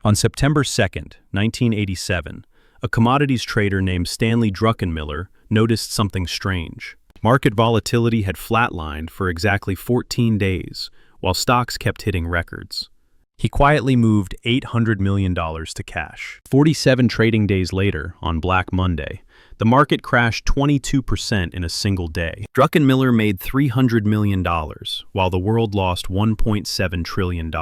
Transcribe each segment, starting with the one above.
On September 2nd, 1987, a commodities trader named Stanley Druckenmiller noticed something strange. Market volatility had flatlined for exactly 14 days, while stocks kept hitting records. He quietly moved $800 million to cash. 47 trading days later, on Black Monday, the market crashed 22% in a single day. Druckenmiller made $300 million, while the world lost $1.7 trillion.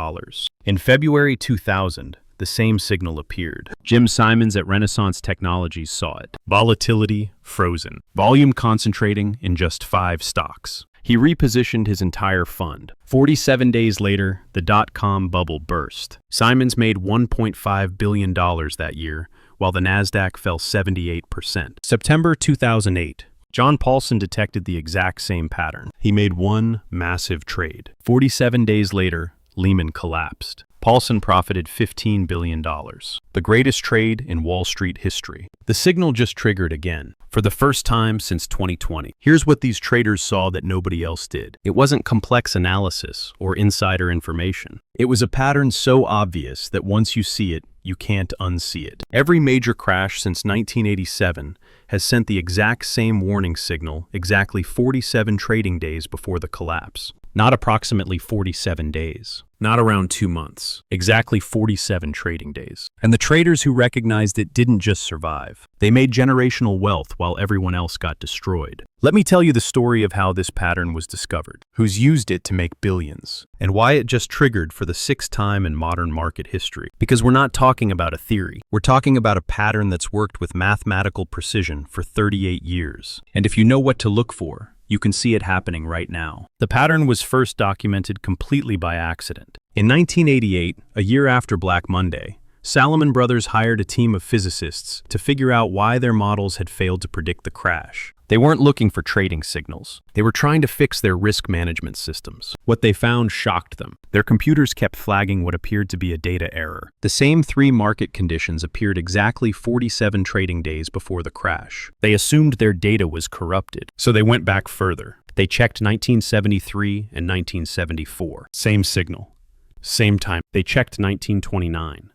In February 2000, the same signal appeared. Jim Simons at Renaissance Technologies saw it. Volatility frozen. Volume concentrating in just 5 stocks. He repositioned his entire fund. 47 days later, the dot-com bubble burst. Simons made $1.5 billion that year, while the Nasdaq fell 78%. September 2008. John Paulson detected the exact same pattern. He made one massive trade. 47 days later, Lehman collapsed. Paulson profited $15 billion, the greatest trade in Wall Street history. The signal just triggered again, for the first time since 2020. Here's what these traders saw that nobody else did. It wasn't complex analysis or insider information. It was a pattern so obvious that once you see it, you can't unsee it. Every major crash since 1987 has sent the exact same warning signal exactly 47 trading days before the collapse. Not approximately 47 days. Not around 2 months. Exactly 47 trading days. And the traders who recognized it didn't just survive. They made generational wealth while everyone else got destroyed. Let me tell you the story of how this pattern was discovered, who's used it to make billions, and why it just triggered for the 6th time in modern market history. Because we're not talking about a theory. We're talking about a pattern that's worked with mathematical precision for 38 years. And if you know what to look for, you can see it happening right now. The pattern was first documented completely by accident. In 1988, a year after Black Monday, Salomon Brothers hired a team of physicists to figure out why their models had failed to predict the crash. They weren't looking for trading signals. They were trying to fix their risk management systems. What they found shocked them. Their computers kept flagging what appeared to be a data error. The same 3 market conditions appeared exactly 47 trading days before the crash. They assumed their data was corrupted, so they went back further. They checked 1973 and 1974. Same signal. Same time. They checked 1929.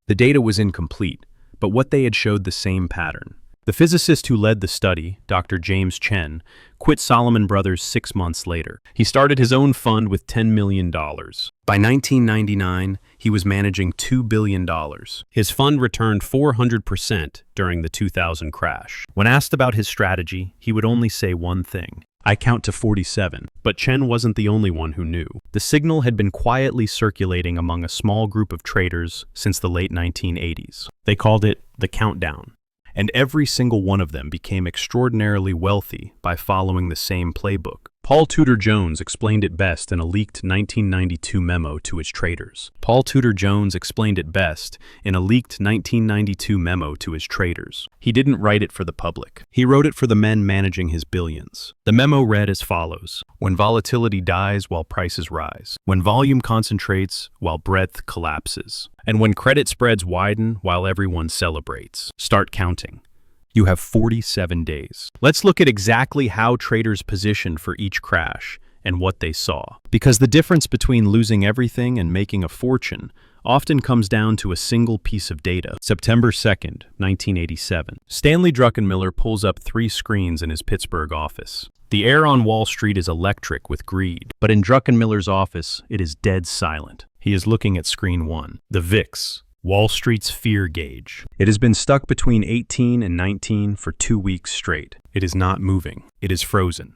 The data was incomplete, but what they had showed the same pattern. The physicist who led the study, Dr. James Chen, quit Salomon Brothers 6 months later. He started his own fund with $10 million. By 1999, he was managing $2 billion. His fund returned 400% during the 2000 crash. When asked about his strategy, he would only say one thing: I count to 47. But Chen wasn't the only one who knew. The signal had been quietly circulating among a small group of traders since the late 1980s. They called it the countdown. And every single one of them became extraordinarily wealthy by following the same playbook. Paul Tudor Jones explained it best in a leaked 1992 memo to his traders. Paul Tudor Jones explained it best in a leaked 1992 memo to his traders. He didn't write it for the public. He wrote it for the men managing his billions. The memo read as follows: when volatility dies while prices rise, when volume concentrates while breadth collapses, and when credit spreads widen while everyone celebrates, start counting. You have 47 days. Let's look at exactly how traders positioned for each crash and what they saw. Because the difference between losing everything and making a fortune often comes down to a single piece of data. September 2nd, 1987. Stanley Druckenmiller pulls up 3 screens in his Pittsburgh office. The air on Wall Street is electric with greed, but in Druckenmiller's office, it is dead silent. He is looking at screen 1, the VIX, Wall Street's fear gauge. It has been stuck between 18 and 19 for 2 weeks straight. It is not moving. It is frozen.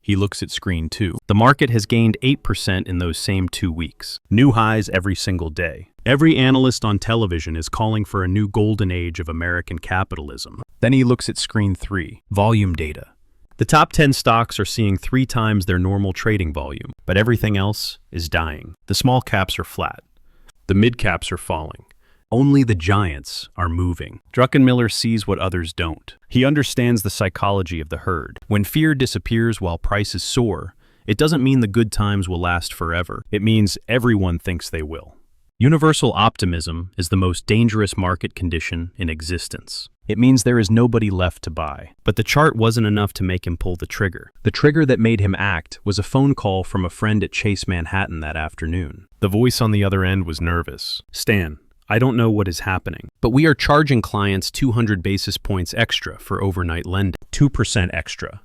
He looks at screen 2. The market has gained 8% in those same 2 weeks. New highs every single day. Every analyst on television is calling for a new golden age of American capitalism. Then he looks at screen 3, volume data. The top 10 stocks are seeing 3 times their normal trading volume, but everything else is dying. The small caps are flat. The mid caps are falling. Only the giants are moving. Druckenmiller sees what others don't. He understands the psychology of the herd. When fear disappears while prices soar, it doesn't mean the good times will last forever. It means everyone thinks they will. Universal optimism is the most dangerous market condition in existence. It means there is nobody left to buy. But the chart wasn't enough to make him pull the trigger. The trigger that made him act was a phone call from a friend at Chase Manhattan that afternoon. The voice on the other end was nervous. "Stan, I don't know what is happening, but we are charging clients 200 basis points extra for overnight lending, 2% extra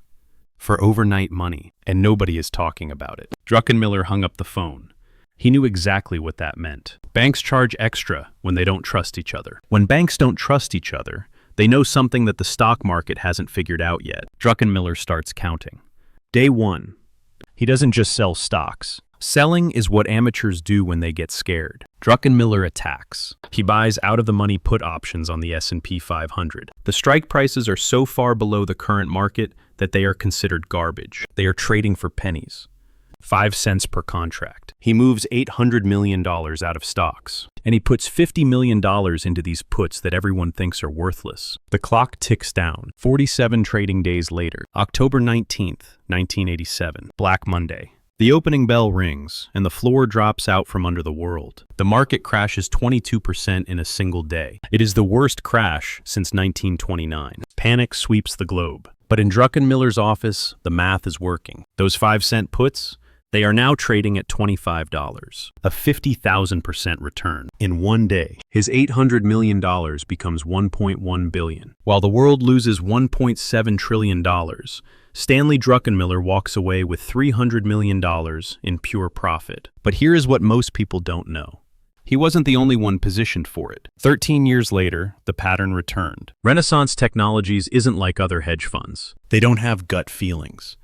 for overnight money, and nobody is talking about it. Druckenmiller hung up the phone. He knew exactly what that meant. Banks charge extra when they don't trust each other. When banks don't trust each other, they know something that the stock market hasn't figured out yet. Druckenmiller starts counting. Day 1. He doesn't just sell stocks. Selling is what amateurs do when they get scared. Druckenmiller attacks. He buys out-of-the-money put options on the S&P 500. The strike prices are so far below the current market that they are considered garbage. They are trading for pennies. 5 cents per contract. He moves $800 million out of stocks, and he puts $50 million into these puts that everyone thinks are worthless. The clock ticks down. 47 trading days later, October 19th, 1987, Black Monday. The opening bell rings, and the floor drops out from under the world. The market crashes 22% in a single day. It is the worst crash since 1929. Panic sweeps the globe. But in Druckenmiller's office, the math is working. Those 5-cent puts, they are now trading at $25, a 50,000% return. In one day, his $800 million becomes $1.1 billion. While the world loses $1.7 trillion, Stanley Druckenmiller walks away with $300 million in pure profit. But here is what most people don't know. He wasn't the only one positioned for it. 13 years later, the pattern returned. Renaissance Technologies isn't like other hedge funds. They don't have gut feelings.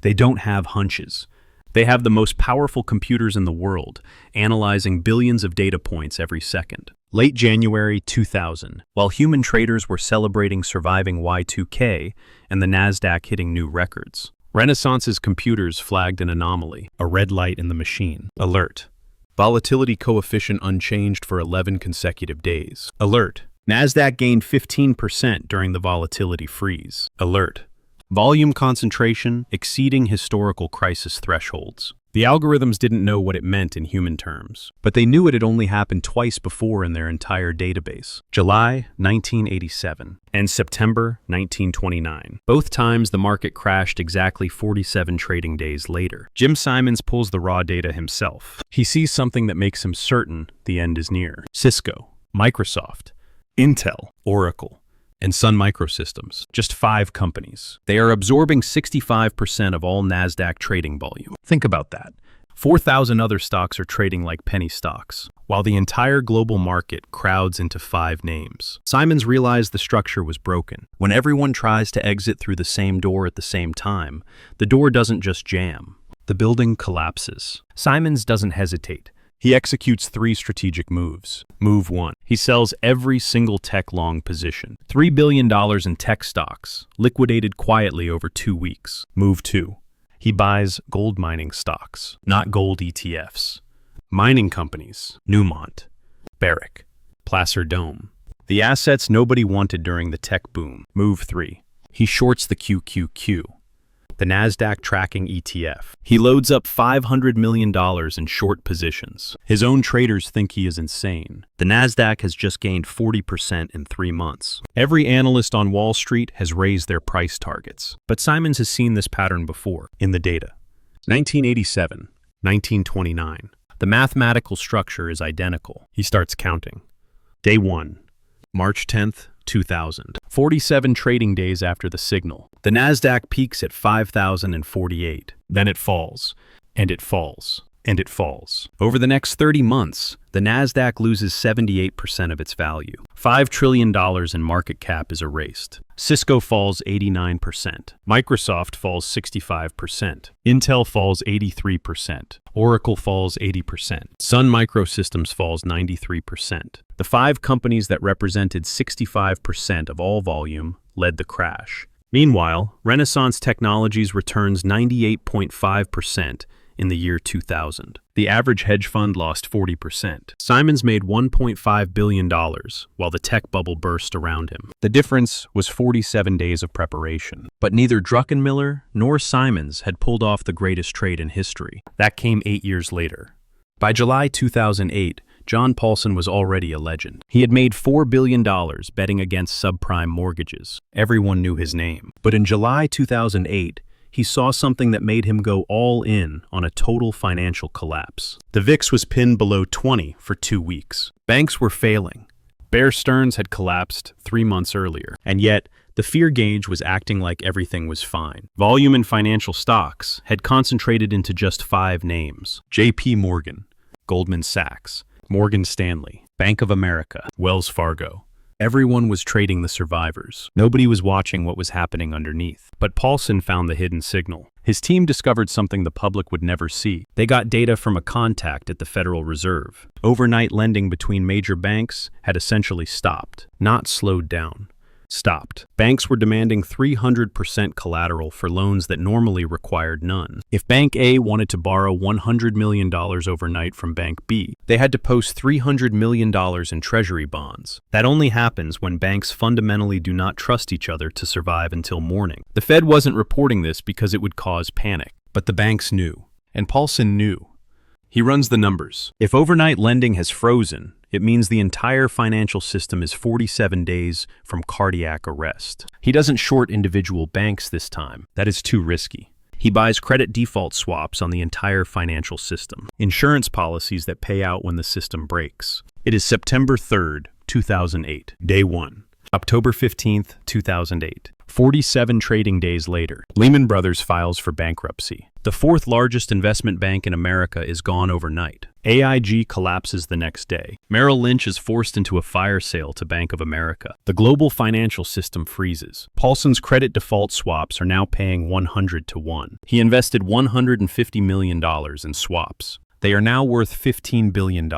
They don't have hunches. They have the most powerful computers in the world, analyzing billions of data points every second. Late January 2000, while human traders were celebrating surviving Y2K and the Nasdaq hitting new records, Renaissance's computers flagged an anomaly, a red light in the machine. Alert. Volatility coefficient unchanged for 11 consecutive days. Alert. Nasdaq gained 15% during the volatility freeze. Alert. Volume concentration exceeding historical crisis thresholds. The algorithms didn't know what it meant in human terms, but they knew it had only happened twice before in their entire database. July 1987 and September 1929. Both times the market crashed exactly 47 trading days later. Jim Simons pulls the raw data himself. He sees something that makes him certain the end is near. Cisco, Microsoft, Intel, Oracle, and Sun Microsystems, just 5 companies. They are absorbing 65% of all Nasdaq trading volume. Think about that. 4,000 other stocks are trading like penny stocks, while the entire global market crowds into 5 names. Simons realized the structure was broken. When everyone tries to exit through the same door at the same time, the door doesn't just jam. The building collapses. Simons doesn't hesitate. He executes 3 strategic moves. Move 1. He sells every single tech long position. $3 billion in tech stocks, liquidated quietly over 2 weeks. Move 2. He buys gold mining stocks, not gold ETFs. Mining companies, Newmont, Barrick, Placer Dome. The assets nobody wanted during the tech boom. Move 3. He shorts the QQQ, the Nasdaq tracking ETF. He loads up $500 million in short positions. His own traders think he is insane. The Nasdaq has just gained 40% in 3 months. Every analyst on Wall Street has raised their price targets. But Simons has seen this pattern before in the data. 1987, 1929. The mathematical structure is identical. He starts counting. Day 1, March 10th, 2000. 47 trading days after the signal. The Nasdaq peaks at 5,048. Then it falls, and it falls, and it falls. Over the next 30 months, the Nasdaq loses 78% of its value. $5 trillion in market cap is erased. Cisco falls 89%. Microsoft falls 65%. Intel falls 83%. Oracle falls 80%. Sun Microsystems falls 93%. The 5 companies that represented 65% of all volume led the crash. Meanwhile, Renaissance Technologies returns 98.5% in the year 2000. The average hedge fund lost 40%. Simons made $1.5 billion while the tech bubble burst around him. The difference was 47 days of preparation. But neither Druckenmiller nor Simons had pulled off the greatest trade in history. That came 8 years later. By July 2008, John Paulson was already a legend. He had made $4 billion betting against subprime mortgages. Everyone knew his name. But in July 2008, he saw something that made him go all in on a total financial collapse. The VIX was pinned below 20 for 2 weeks. Banks were failing. Bear Stearns had collapsed 3 months earlier, and yet the fear gauge was acting like everything was fine. Volume in financial stocks had concentrated into just 5 names: J.P. Morgan, Goldman Sachs, Morgan Stanley, Bank of America, Wells Fargo. Everyone was trading the survivors. Nobody was watching what was happening underneath. But Paulson found the hidden signal. His team discovered something the public would never see. They got data from a contact at the Federal Reserve. Overnight lending between major banks had essentially stopped, not slowed down. Stopped. Banks were demanding 300% collateral for loans that normally required none. If Bank A wanted to borrow $100 million overnight from Bank B, they had to post $300 million in treasury bonds. That only happens when banks fundamentally do not trust each other to survive until morning. The Fed wasn't reporting this because it would cause panic, but the banks knew, and Paulson knew. He runs the numbers. If overnight lending has frozen, it means the entire financial system is 47 days from cardiac arrest. He doesn't short individual banks this time. That is too risky. He buys credit default swaps on the entire financial system, insurance policies that pay out when the system breaks. It is September 3rd, 2008, day 1. October 15th, 2008. 47 trading days later, Lehman Brothers files for bankruptcy. The 4th largest investment bank in America is gone overnight. AIG collapses the next day. Merrill Lynch is forced into a fire sale to Bank of America. The global financial system freezes. Paulson's credit default swaps are now paying 100 to 1. He invested $150 million in swaps. They are now worth $15 billion.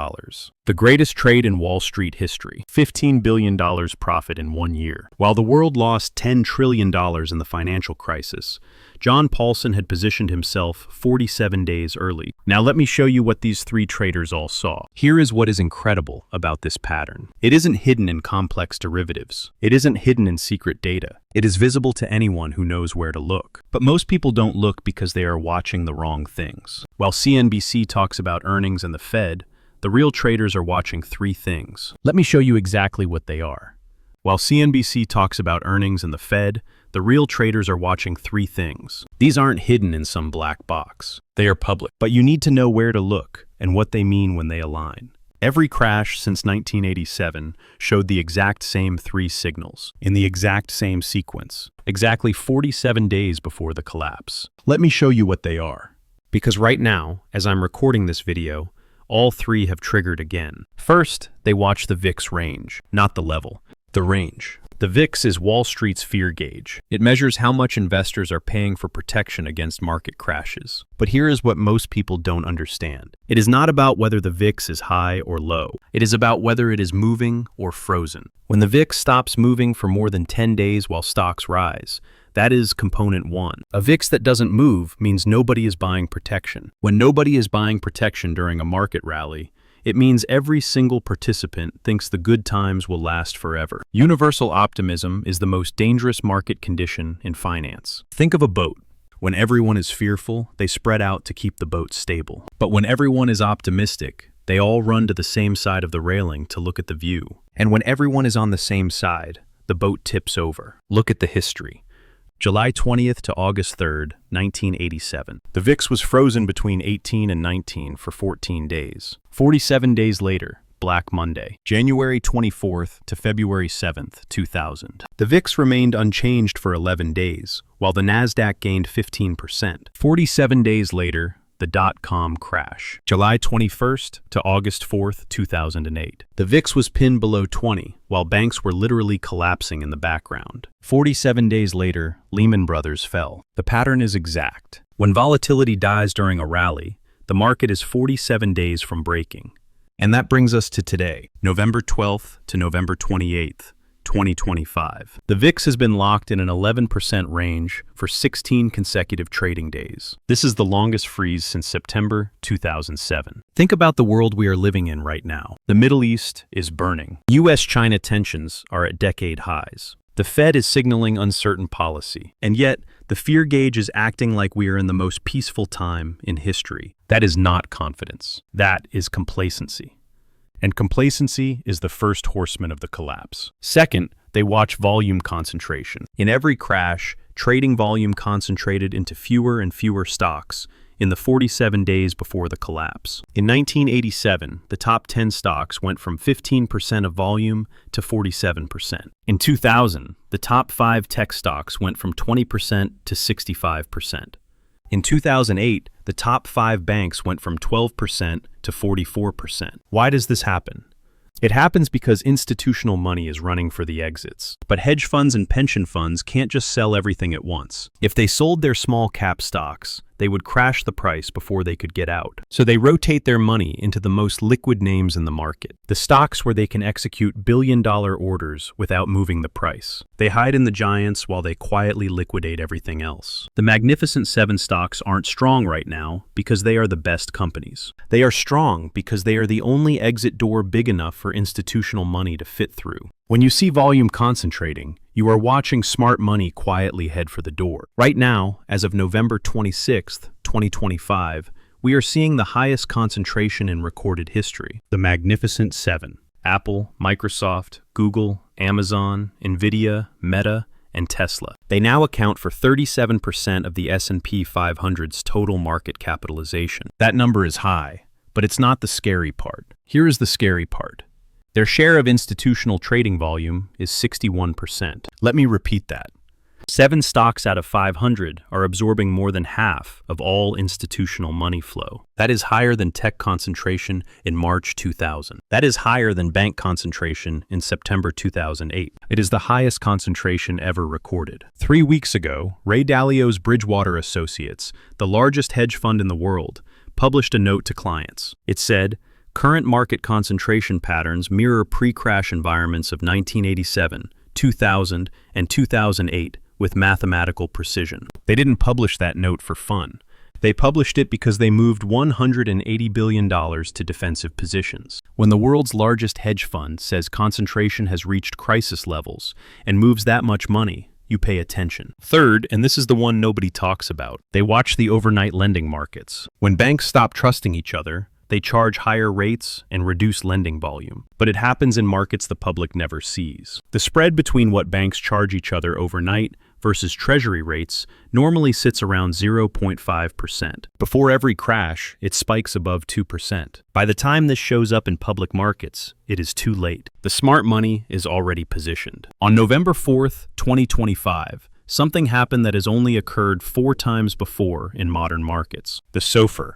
The greatest trade in Wall Street history. $15 billion profit in 1 year. While the world lost $10 trillion in the financial crisis, John Paulson had positioned himself 47 days early. Now let me show you what these 3 traders all saw. Here is what is incredible about this pattern. It isn't hidden in complex derivatives. It isn't hidden in secret data. It is visible to anyone who knows where to look. But most people don't look because they are watching the wrong things. While CNBC talks about earnings and the Fed, the real traders are watching 3 things. Let me show you exactly what they are. While CNBC talks about earnings and the Fed, the real traders are watching 3 things. These aren't hidden in some black box. They are public. But you need to know where to look and what they mean when they align. Every crash since 1987 showed the exact same 3 signals, in the exact same sequence, exactly 47 days before the collapse. Let me show you what they are. Because right now, as I'm recording this video, all 3 have triggered again. First, they watch the VIX range, not the level, the range. The VIX is Wall Street's fear gauge. It measures how much investors are paying for protection against market crashes. But here is what most people don't understand. It is not about whether the VIX is high or low. It is about whether it is moving or frozen. When the VIX stops moving for more than 10 days while stocks rise, that is component 1. A VIX that doesn't move means nobody is buying protection. When nobody is buying protection during a market rally, it means every single participant thinks the good times will last forever. Universal optimism is the most dangerous market condition in finance. Think of a boat. When everyone is fearful, they spread out to keep the boat stable. But when everyone is optimistic, they all run to the same side of the railing to look at the view. And when everyone is on the same side, the boat tips over. Look at the history. July 20th to August 3rd, 1987. The VIX was frozen between 18 and 19 for 14 days. 47 days later, Black Monday, January 24th to February 7th, 2000. The VIX remained unchanged for 11 days, while the Nasdaq gained 15%. 47 days later, the Dotcom Crash, July 21st to August 4th, 2008. The VIX was pinned below 20, while banks were literally collapsing in the background. 47 days later, Lehman Brothers fell. The pattern is exact. When volatility dies during a rally, the market is 47 days from breaking. And that brings us to today, November 12th to November 28th, 2025. The VIX has been locked in an 11% range for 16 consecutive trading days. This is the longest freeze since September 2007. Think about the world we are living in right now. The Middle East is burning. US-China tensions are at decade highs. The Fed is signaling uncertain policy, and yet the fear gauge is acting like we are in the most peaceful time in history. That is not confidence. That is complacency. And complacency is the first horseman of the collapse. Second, they watch volume concentration. In every crash, trading volume concentrated into fewer and fewer stocks in the 47 days before the collapse. In 1987, the top 10 stocks went from 15% of volume to 47%. In 2000, the top 5 tech stocks went from 20% to 65%. In 2008, the top 5 banks went from 12% to 44%. Why does this happen? It happens because institutional money is running for the exits. But hedge funds and pension funds can't just sell everything at once. If they sold their small cap stocks, they would crash the price before they could get out. So they rotate their money into the most liquid names in the market, the stocks where they can execute billion-dollar orders without moving the price. They hide in the giants while they quietly liquidate everything else. The Magnificent Seven stocks aren't strong right now because they are the best companies. They are strong because they are the only exit door big enough for institutional money to fit through. When you see volume concentrating, you are watching smart money quietly head for the door. Right now, as of November 26, 2025, we are seeing the highest concentration in recorded history. The Magnificent Seven: Apple, Microsoft, Google, Amazon, Nvidia, Meta, and Tesla. They now account for 37% of the S&P 500's total market capitalization. That number is high, but it's not the scary part. Here is the scary part. Their share of institutional trading volume is 61%. Let me repeat that. 7 stocks out of 500 are absorbing more than half of all institutional money flow. That is higher than tech concentration in March 2000. That is higher than bank concentration in September 2008. It is the highest concentration ever recorded. 3 weeks ago, Ray Dalio's Bridgewater Associates, the largest hedge fund in the world, published a note to clients. It said, "Current market concentration patterns mirror pre-crash environments of 1987, 2000, and 2008 with mathematical precision." They didn't publish that note for fun. They published it because they moved $180 billion to defensive positions. When the world's largest hedge fund says concentration has reached crisis levels and moves that much money, you pay attention. Third, and this is the one nobody talks about, they watch the overnight lending markets. When banks stop trusting each other, they charge higher rates and reduce lending volume. But it happens in markets the public never sees. The spread between what banks charge each other overnight versus treasury rates normally sits around 0.5%. Before every crash, it spikes above 2%. By the time this shows up in public markets, it is too late. The smart money is already positioned. On November 4th, 2025, something happened that has only occurred 4 times before in modern markets. The SOFR,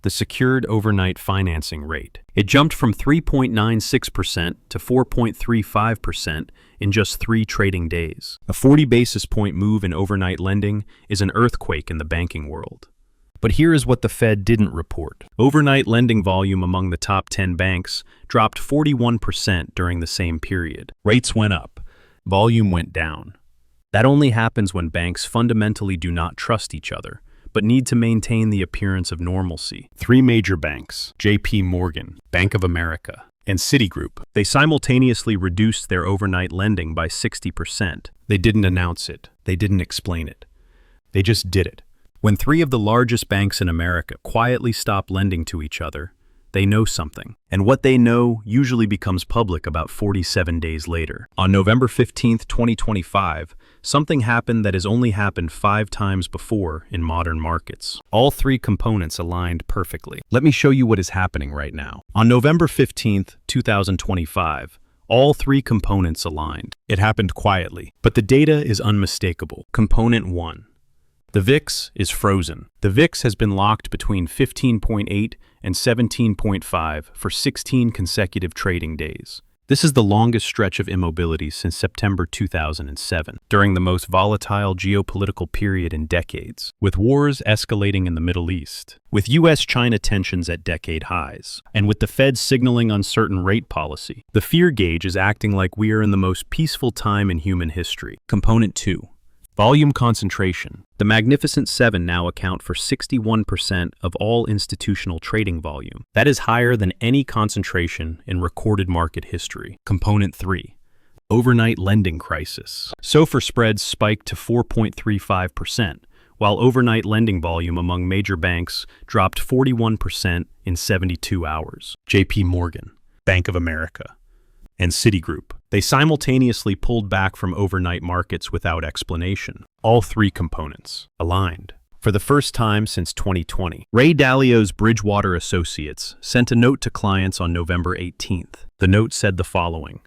the secured overnight financing rate. It jumped from 3.96% to 4.35% in just 3 trading days. A 40 basis point move in overnight lending is an earthquake in the banking world. But here is what the Fed didn't report. Overnight lending volume among the top 10 banks dropped 41% during the same period. Rates went up. Volume went down. That only happens when banks fundamentally do not trust each other, but need to maintain the appearance of normalcy. 3 major banks, JP Morgan, Bank of America, and Citigroup, they simultaneously reduced their overnight lending by 60%. They didn't announce it. They didn't explain it. They just did it. When 3 of the largest banks in America quietly stop lending to each other, they know something. And what they know usually becomes public about 47 days later. On November 15th, 2025, something happened that has only happened 5 times before in modern markets. All 3 components aligned perfectly. Let me show you what is happening right now. On November 15th, 2025, all 3 components aligned. It happened quietly, but the data is unmistakable. Component 1. The VIX is frozen. The VIX has been locked between 15.8 and 17.5 for 16 consecutive trading days. This is the longest stretch of immobility since September 2007, during the most volatile geopolitical period in decades, with wars escalating in the Middle East, with US-China tensions at decade highs, and with the Fed signaling uncertain rate policy. The fear gauge is acting like we are in the most peaceful time in human history. Component 2. Volume concentration. The Magnificent Seven now account for 61% of all institutional trading volume. That is higher than any concentration in recorded market history. Component 3. Overnight lending crisis. SOFR spreads spiked to 4.35%, while overnight lending volume among major banks dropped 41% in 72 hours. JP Morgan, Bank of America, and Citigroup. They simultaneously pulled back from overnight markets without explanation. All three components aligned. For the first time since 2020, Ray Dalio's Bridgewater Associates sent a note to clients on November 18th. The note said the following: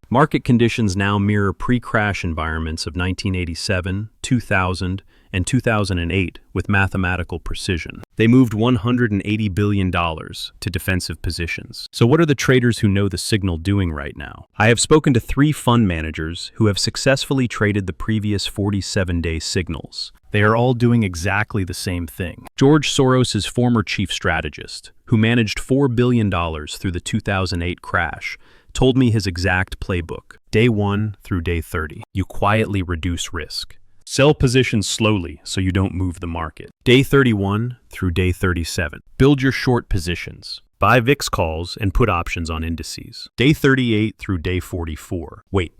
market conditions now mirror pre-crash environments of 1987, 2000, and 2008 with mathematical precision. They moved $180 billion to defensive positions. So what are the traders who know the signal doing right now? I have spoken to 3 fund managers who have successfully traded the previous 47-day signals. They are all doing exactly the same thing. George Soros's former chief strategist, who managed $4 billion through the 2008 crash, told me his exact playbook. Day 1 through day 30. You quietly reduce risk. Sell positions slowly so you don't move the market. Day 31 through day 37. Build your short positions. Buy VIX calls and put options on indices. Day 38 through day 44. Wait.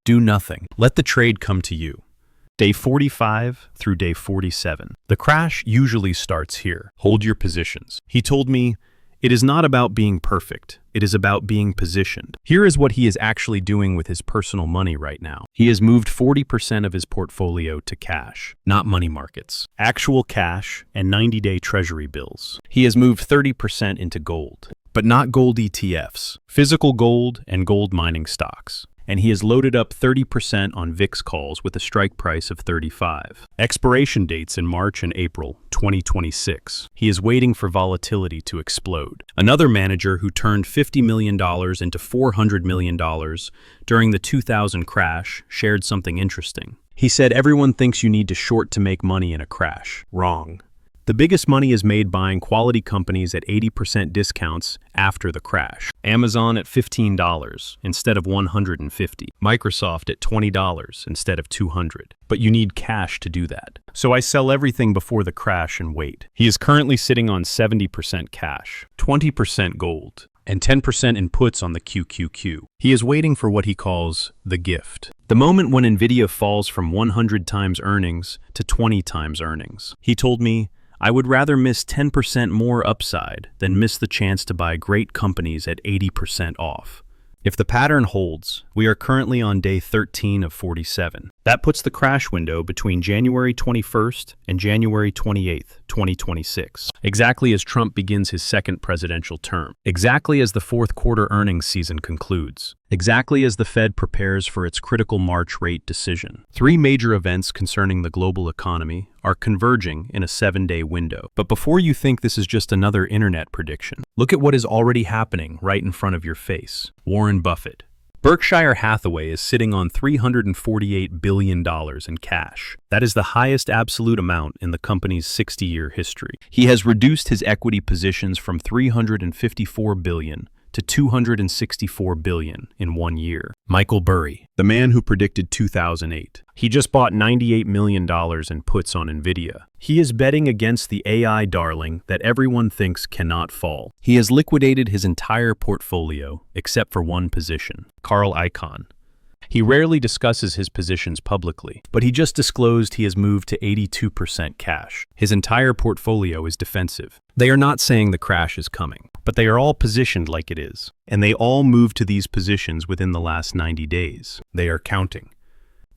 Do nothing. Let the trade come to you. Day 45 through day 47. The crash usually starts here. Hold your positions. He told me, it is not about being perfect. It is about being positioned. Here is what he is actually doing with his personal money right now. He has moved 40% of his portfolio to cash, not money markets. Actual cash and 90-day treasury bills. He has moved 30% into gold, but not gold ETFs, physical gold and gold mining stocks. And he has loaded up 30% on VIX calls with a strike price of 35. Expiration dates in March and April 2026. He is waiting for volatility to explode. Another manager who turned $50 million into $400 million during the 2000 crash shared something interesting. He said everyone thinks you need to short to make money in a crash. Wrong. The biggest money is made buying quality companies at 80% discounts after the crash. Amazon at $15 instead of $150. Microsoft at $20 instead of $200. But you need cash to do that. So I sell everything before the crash and wait. He is currently sitting on 70% cash, 20% gold, and 10% in puts on the QQQ. He is waiting for what he calls the gift. The moment when Nvidia falls from 100 times earnings to 20 times earnings. He told me, I would rather miss 10% more upside than miss the chance to buy great companies at 80% off. If the pattern holds, we are currently on day 13 of 47. That puts the crash window between January 21st and January 28th, 2026. Exactly as Trump begins his second presidential term. Exactly as the fourth quarter earnings season concludes. Exactly as the Fed prepares for its critical March rate decision. 3 major events concerning the global economy are converging in a 7-day window. But before you think this is just another internet prediction, look at what is already happening right in front of your face. Warren Buffett. Berkshire Hathaway is sitting on $348 billion in cash. That is the highest absolute amount in the company's 60-year history. He has reduced his equity positions from $354 billion to $264 billion in 1 year. Michael Burry, the man who predicted 2008. He just bought $98 million in puts on Nvidia. He is betting against the AI darling that everyone thinks cannot fall. He has liquidated his entire portfolio except for one position, Carl Icahn. He rarely discusses his positions publicly, but he just disclosed he has moved to 82% cash. His entire portfolio is defensive. They are not saying the crash is coming, but they are all positioned like it is, and they all moved to these positions within the last 90 days. They are counting.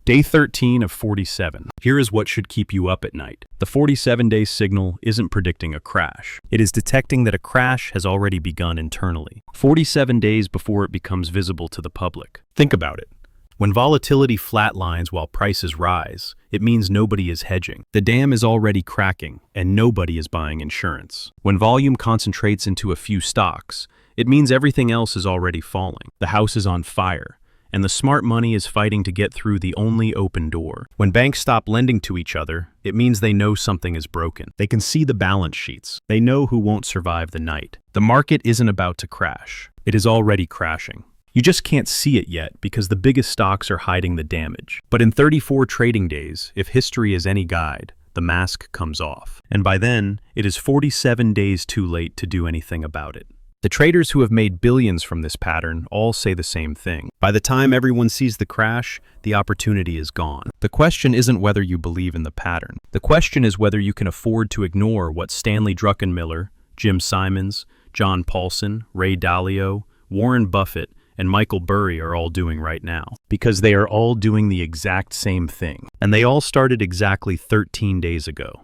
Day 13 of 47. Here is what should keep you up at night. The 47-day signal isn't predicting a crash. It is detecting that a crash has already begun internally, 47 days before it becomes visible to the public. Think about it. When volatility flatlines while prices rise, it means nobody is hedging. The dam is already cracking, and nobody is buying insurance. When volume concentrates into a few stocks, it means everything else is already falling. The house is on fire, and the smart money is fighting to get through the only open door. When banks stop lending to each other, it means they know something is broken. They can see the balance sheets. They know who won't survive the night. The market isn't about to crash. It is already crashing. You just can't see it yet because the biggest stocks are hiding the damage. But in 34 trading days, if history is any guide, the mask comes off. And by then, it is 47 days too late to do anything about it. The traders who have made billions from this pattern all say the same thing. By the time everyone sees the crash, the opportunity is gone. The question isn't whether you believe in the pattern. The question is whether you can afford to ignore what Stanley Druckenmiller, Jim Simons, John Paulson, Ray Dalio, Warren Buffett, and Michael Burry are all doing right now. Because they are all doing the exact same thing. And they all started exactly 13 days ago.